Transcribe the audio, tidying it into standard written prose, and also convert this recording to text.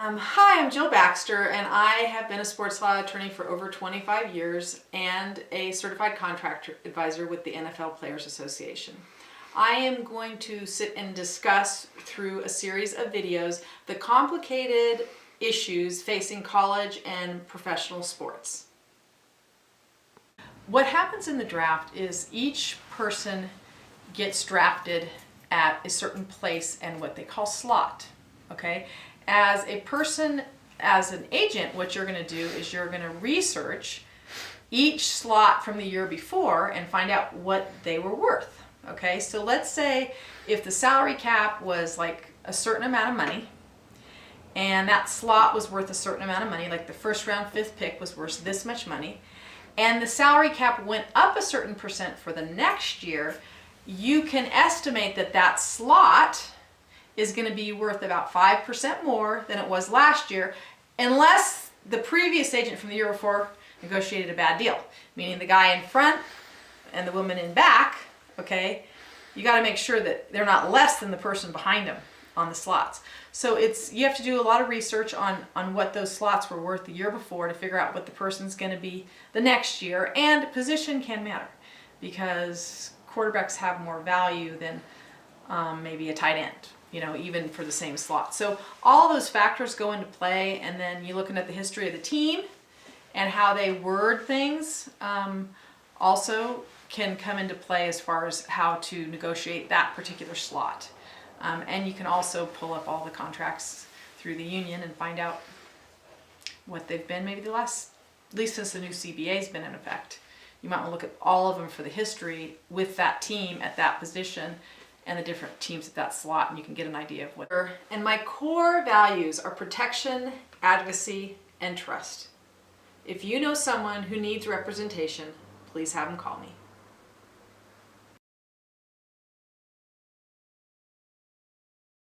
Hi, I'm Jill Baxter, and I have been a sports law attorney for over 25 years and a certified contract advisor with the NFL Players Association. I am going to sit and discuss through a series of videos the complicated issues facing college and professional sports. What happens in the draft is each person gets drafted at a certain place and what they call slot, okay? As a person, as an agent, what you're going to do is you're going to research each slot from the year before and find out what they were worth. Okay, so let's say if the salary cap was like a certain amount of money and that slot was worth a certain amount of money, like the first round fifth pick was worth this much money, and the salary cap went up a certain percent for the next year, you can estimate that that slot is going to be worth about 5% more than it was last year, unless the previous agent from the year before negotiated a bad deal, meaning the guy in front and the woman in back, okay, you got to make sure that they're not less than the person behind them on the slots. So you have to do a lot of research on what those slots were worth the year before to figure out what the person's going to be the next year, and position can matter because quarterbacks have more value than maybe a tight end, even for the same slot. So all those factors go into play, and then you're looking at the history of the team and how they word things also can come into play as far as how to negotiate that particular slot. And you can also pull up all the contracts through the union and find out what they've been maybe at least since the new CBA's been in effect. You might want to look at all of them for the history with that team at that position and the different teams at that slot, and you can get an idea of what. And my core values are protection, advocacy, and trust. If you know someone who needs representation, please have them call me.